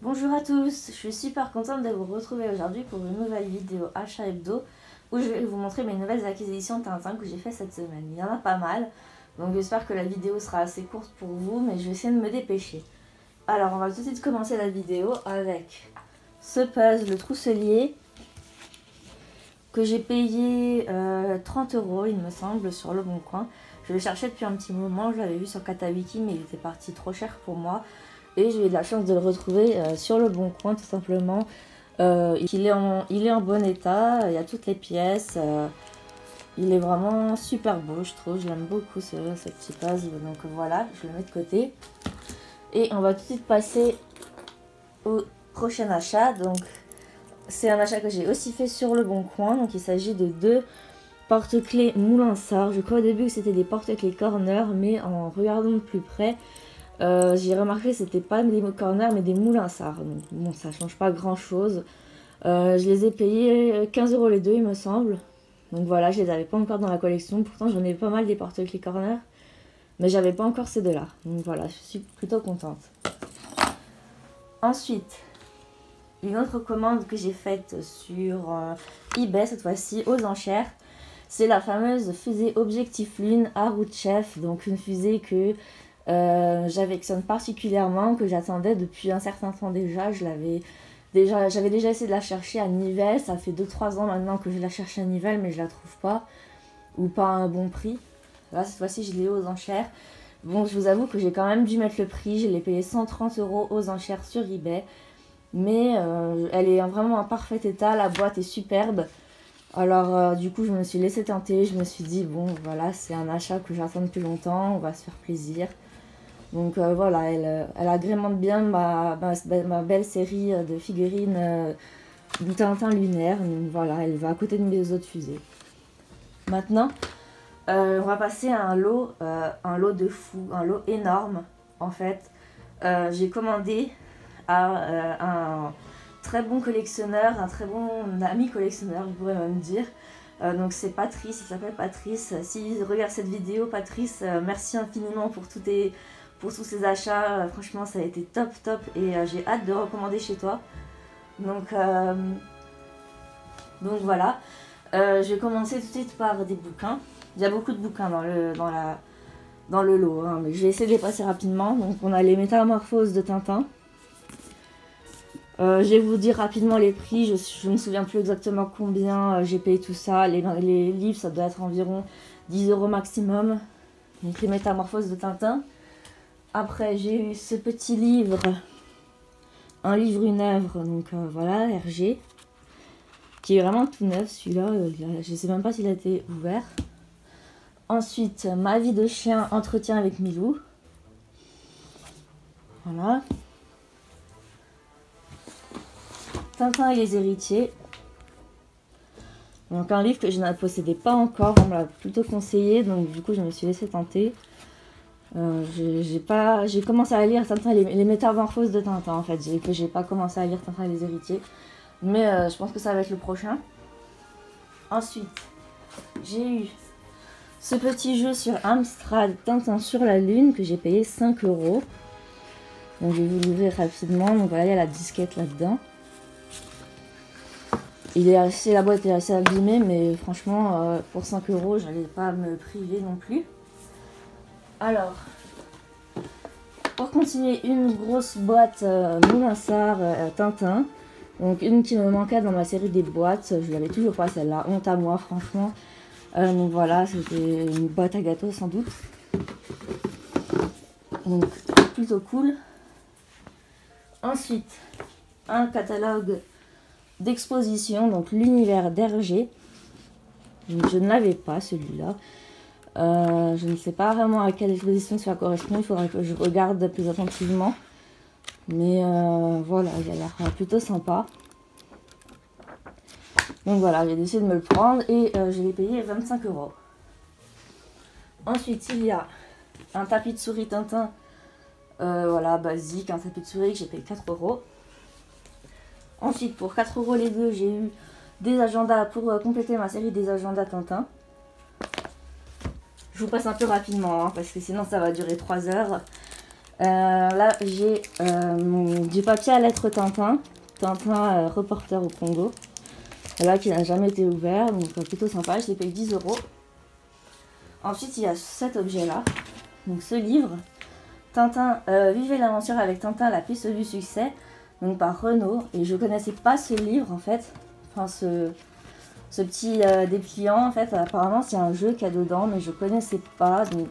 Bonjour à tous, je suis super contente de vous retrouver aujourd'hui pour une nouvelle vidéo achat hebdo où je vais vous montrer mes nouvelles acquisitions Tintin que j'ai fait cette semaine. Il y en a pas mal, donc j'espère que la vidéo sera assez courte pour vous, mais je vais essayer de me dépêcher. Alors on va tout de suite commencer la vidéo avec ce puzzle trousselier que j'ai payé 30 € il me semble sur Le Bon Coin. Je le cherchais depuis un petit moment, je l'avais vu sur Katawiki mais il était parti trop cher pour moi. Et j'ai eu de la chance de le retrouver sur Le Bon Coin tout simplement. Il est en bon état, il y a toutes les pièces. Il est vraiment super beau je trouve, je l'aime beaucoup ce petit puzzle. Donc voilà, je le mets de côté. Et on va tout de suite passer au prochain achat. Donc c'est un achat que j'ai aussi fait sur Le Bon Coin. Donc il s'agit de deux porte-clés Moulinsart. Je crois au début que c'était des porte-clés corner, mais en regardant de plus près, j'ai remarqué que c'était pas des corners mais des Moulinsart. Donc bon, ça change pas grand chose. Je les ai payés 15 € les deux il me semble. Donc voilà, je les avais pas encore dans la collection. Pourtant j'en ai pas mal des porte-clés corner, mais j'avais pas encore ces deux là. Donc voilà, je suis plutôt contente. Ensuite, une autre commande que j'ai faite sur eBay cette fois-ci aux enchères. C'est la fameuse fusée Objectif Lune Arrow Chef. Donc une fusée que j'affectionne particulièrement, que j'attendais depuis un certain temps déjà. J'avais déjà essayé de la chercher à Nivelles. Ça fait 2-3 ans maintenant que je la cherche à Nivelles, mais je la trouve pas, ou pas à un bon prix. Là cette fois-ci je l'ai aux enchères. Bon, je vous avoue que j'ai quand même dû mettre le prix. Je l'ai payé 130 € aux enchères sur eBay, mais elle est vraiment en parfait état. La boîte est superbe. Alors du coup je me suis laissée tenter. Je me suis dit bon voilà, c'est un achat que j'attends depuis longtemps, on va se faire plaisir. Donc voilà, elle agrémente bien ma belle série de figurines du Tintin lunaire. Donc voilà, elle va à côté de mes autres fusées. Maintenant, on va passer à un lot de fou, un lot énorme en fait. J'ai commandé à un très bon collectionneur, un très bon ami collectionneur, je pourrais même dire. Donc c'est Patrice, il s'appelle Patrice. S'il regarde cette vidéo, Patrice, merci infiniment pour tous ces achats. Franchement ça a été top et j'ai hâte de recommander chez toi. Donc voilà, je vais commencer tout de suite par des bouquins. Il y a beaucoup de bouquins dans le lot, hein, mais je vais essayer de les passer rapidement. Donc on a les Métamorphoses de Tintin. Je vais vous dire rapidement les prix, je ne me souviens plus exactement combien j'ai payé tout ça. Les livres ça doit être environ 10 € maximum. Donc les Métamorphoses de Tintin. Après j'ai eu ce petit livre, un livre une œuvre, donc voilà, Hergé, qui est vraiment tout neuf celui-là, je ne sais même pas s'il a été ouvert. Ensuite, Ma vie de chien, entretien avec Milou. Voilà. Tintin et les héritiers. Donc un livre que je ne possédais pas encore, on me l'a plutôt conseillé, donc du coup je me suis laissée tenter. J'ai commencé à lire Tintin et les Métamorphoses de Tintin en fait, j'ai pas commencé à lire Tintin et les héritiers, mais je pense que ça va être le prochain. Ensuite, j'ai eu ce petit jeu sur Amstrad, Tintin sur la Lune, que j'ai payé 5 €. Donc je vais vous l'ouvrir rapidement. Donc voilà, il y a la disquette là-dedans. La boîte est assez abîmée, mais franchement, pour 5 €, je n'allais pas me priver non plus. Alors, pour continuer, une grosse boîte Moulinsart Tintin. Donc une qui me manquait dans ma série des boîtes. Je l'avais toujours pas celle-là, honte à moi franchement. Donc voilà, c'était une boîte à gâteaux sans doute. Donc plutôt cool. Ensuite, un catalogue d'exposition, donc l'univers d'Hergé. Je ne l'avais pas celui-là. Je ne sais pas vraiment à quelle exposition ça correspond, il faudra que je regarde plus attentivement. Mais voilà, il a l'air plutôt sympa. Donc voilà, j'ai décidé de me le prendre et je l'ai payé 25 €. Ensuite, il y a un tapis de souris Tintin, voilà, basique, un tapis de souris que j'ai payé 4 €. Ensuite, pour 4 € les deux, j'ai eu des agendas pour compléter ma série des agendas Tintin. Je vous passe un peu rapidement, hein, parce que sinon ça va durer 3 heures. Là, j'ai du papier à lettres Tintin. Tintin reporter au Congo. Là, qui n'a jamais été ouvert, donc plutôt sympa. Je l'ai payé 10 €. Ensuite, il y a cet objet-là. Donc, ce livre. Tintin, Vivez l'aventure avec Tintin, la piste du succès. Donc, par Renaud. Et je connaissais pas ce livre, en fait. Enfin, ce petit dépliant, en fait. Apparemment, c'est un jeu qu'il y a dedans, mais je connaissais pas. Donc,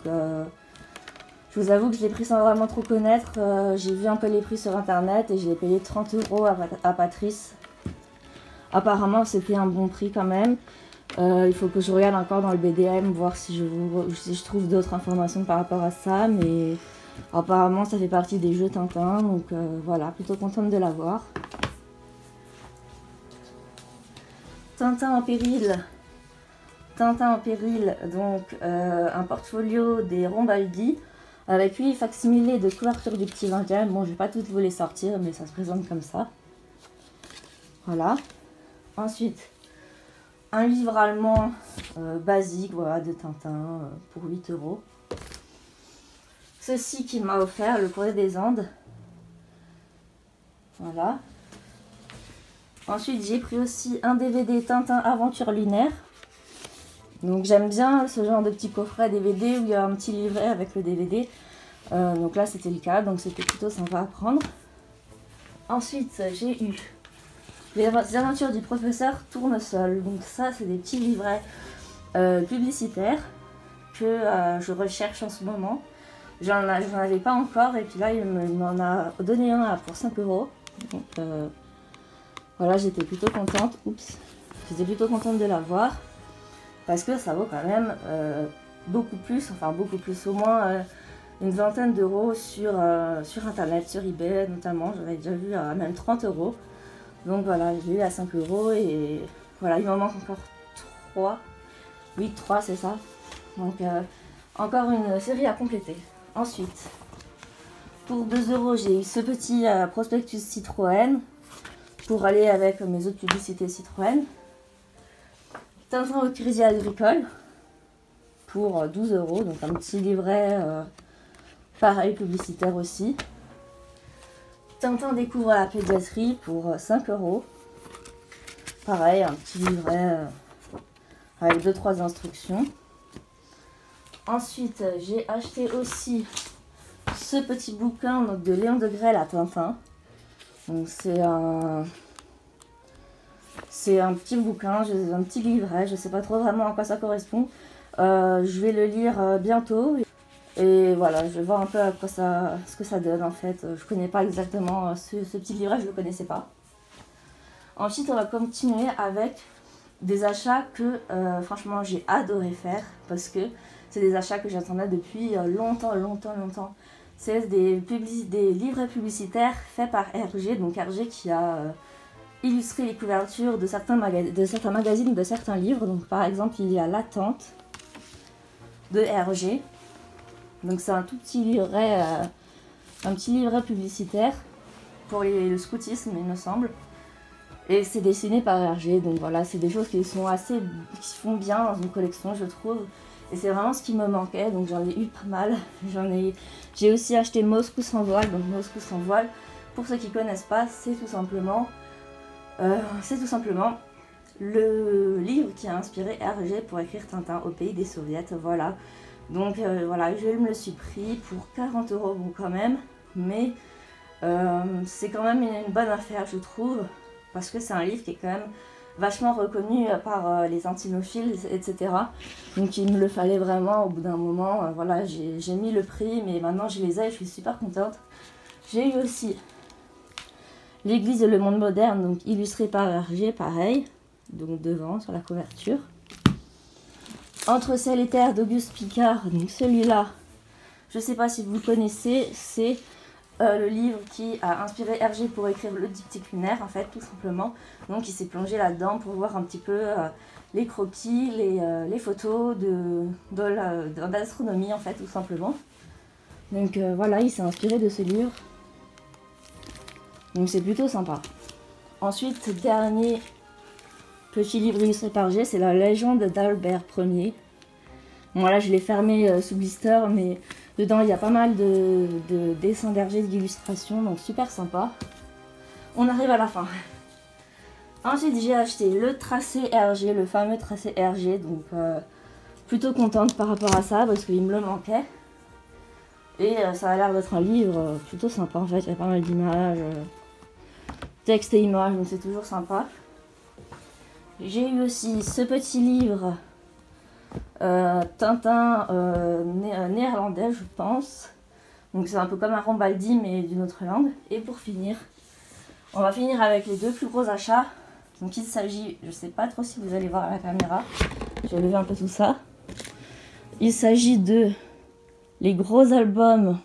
je vous avoue que je l'ai pris sans vraiment trop connaître. J'ai vu un peu les prix sur internet et je l'ai payé 30 € à Patrice. Apparemment c'était un bon prix quand même. Il faut que je regarde encore dans le BDM, voir si je trouve d'autres informations par rapport à ça. Mais apparemment ça fait partie des jeux Tintin. Donc voilà, plutôt contente de l'avoir. Tintin en péril. Tintin en péril, donc un portfolio des Rambaldi. Avec 8 facsimilés de couverture du petit 20e. Bon, je vais pas toutes vous les sortir, mais ça se présente comme ça. Voilà. Ensuite, un livre allemand basique, voilà, de Tintin pour 8 €. Ceci qu'il m'a offert, le Courrier des Andes. Voilà. Ensuite, j'ai pris aussi un DVD Tintin Aventure lunaire. Donc j'aime bien ce genre de petit coffret DVD où il y a un petit livret avec le DVD. Donc là c'était le cas, donc c'était plutôt sympa à prendre. Ensuite j'ai eu Les aventures du professeur Tournesol. Donc ça c'est des petits livrets publicitaires que je recherche en ce moment. J'en avais pas encore et puis là il m'en a donné un pour 5 €. Donc voilà, j'étais plutôt contente. Oups, j'étais plutôt contente de l'avoir. Parce que ça vaut quand même beaucoup plus, enfin beaucoup plus, au moins une vingtaine d'euros sur internet, sur eBay notamment. J'avais déjà vu à même 30 €. Donc voilà, j'ai eu à 5 € et voilà, il m'en manque encore 3. Oui, 3 c'est ça. Donc encore une série à compléter. Ensuite, pour 2 €, j'ai eu ce petit prospectus Citroën pour aller avec mes autres publicités Citroën. Tintin au Crédit Agricole pour 12 €, donc un petit livret pareil publicitaire aussi. Tintin découvre la pédiatrie pour 5 €. Pareil, un petit livret avec 2-3 instructions. Ensuite, j'ai acheté aussi ce petit bouquin donc, de Léon Degrelle à Tintin. Donc c'est un petit bouquin, un petit livret, je ne sais pas trop vraiment à quoi ça correspond. Je vais le lire bientôt. Et voilà, je vais voir un peu à quoi ce que ça donne en fait. Je connais pas exactement ce petit livret, je le connaissais pas. Ensuite, on va continuer avec des achats que franchement j'ai adoré faire parce que c'est des achats que j'attendais depuis longtemps. C'est des livrets publicitaires faits par RG, donc RG qui a illustrer les couvertures de certains magazines, de certains livres. Donc par exemple, il y a L'Attente de RG. Donc c'est un tout petit livret, publicitaire pour le scoutisme, il me semble. Et c'est dessiné par RG. Donc voilà, c'est des choses qui font bien dans une collection, je trouve. Et c'est vraiment ce qui me manquait. Donc j'en ai eu pas mal. J'ai aussi acheté Moscou sans voile. Donc Moscou sans voile, pour ceux qui ne connaissent pas, c'est tout simplement le livre qui a inspiré RG pour écrire Tintin au pays des soviets. Voilà. Donc voilà, je me le suis pris pour 40 €, bon quand même. Mais c'est quand même une bonne affaire, je trouve. Parce que c'est un livre qui est quand même vachement reconnu par les antinophiles, etc. Donc il me le fallait vraiment au bout d'un moment. Voilà, j'ai mis le prix, mais maintenant je les ai et je suis super contente. J'ai eu aussi L'Église et le monde moderne, donc illustré par Hergé, pareil, donc devant sur la couverture. Entre ciel et terre d'Auguste Piccard, donc celui-là, je ne sais pas si vous le connaissez, c'est le livre qui a inspiré Hergé pour écrire le diptyque lunaire, en fait, tout simplement. Donc il s'est plongé là-dedans pour voir un petit peu les croquis, les photos d'astronomie, en fait, tout simplement. Donc voilà, il s'est inspiré de ce livre. Donc c'est plutôt sympa. Ensuite, dernier petit livre illustré par Hergé, c'est la légende d'Albert Ier. Bon là je l'ai fermé sous blister, mais Dedans, il y a pas mal de dessins d'Hergé, d'illustrations, donc super sympa. On arrive à la fin. Ensuite, j'ai acheté le tracé Hergé, le fameux tracé Hergé, donc plutôt contente par rapport à ça parce qu'il me le manquait. Et ça a l'air d'être un livre plutôt sympa en fait, il y a pas mal d'images, texte et images, donc c'est toujours sympa. J'ai eu aussi ce petit livre Tintin néerlandais, je pense. Donc c'est un peu comme un Rambaldi mais d'une autre langue. Et pour finir, on va finir avec les deux plus gros achats. Donc il s'agit, je sais pas trop si vous allez voir à la caméra, je vais lever un peu tout ça. Il s'agit de les gros albums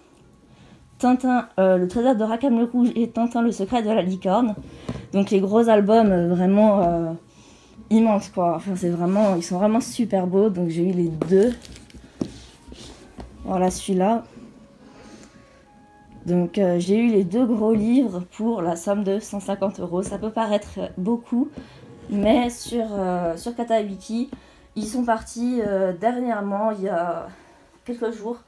Tintin, le trésor de Rackham le Rouge et Tintin le secret de la licorne. Donc les gros albums vraiment immenses quoi. Enfin c'est vraiment, ils sont vraiment super beaux. Donc j'ai eu les deux. Voilà celui-là. Donc j'ai eu les deux gros livres pour la somme de 150 €. Ça peut paraître beaucoup, mais sur Katabiki, ils sont partis dernièrement, il y a quelques jours,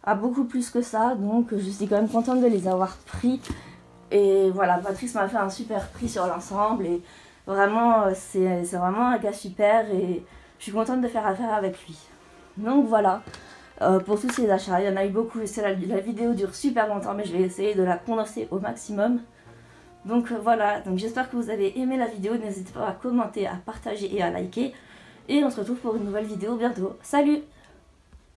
à beaucoup plus que ça. Donc je suis quand même contente de les avoir pris. Et voilà, Patrice m'a fait un super prix sur l'ensemble. Et vraiment, c'est vraiment un gars super. Et je suis contente de faire affaire avec lui. Donc voilà. Pour tous ces achats, il y en a eu beaucoup, la vidéo dure super longtemps mais je vais essayer de la condenser au maximum. Donc voilà, donc j'espère que vous avez aimé la vidéo, n'hésitez pas à commenter, à partager et à liker. Et on se retrouve pour une nouvelle vidéo bientôt. Salut!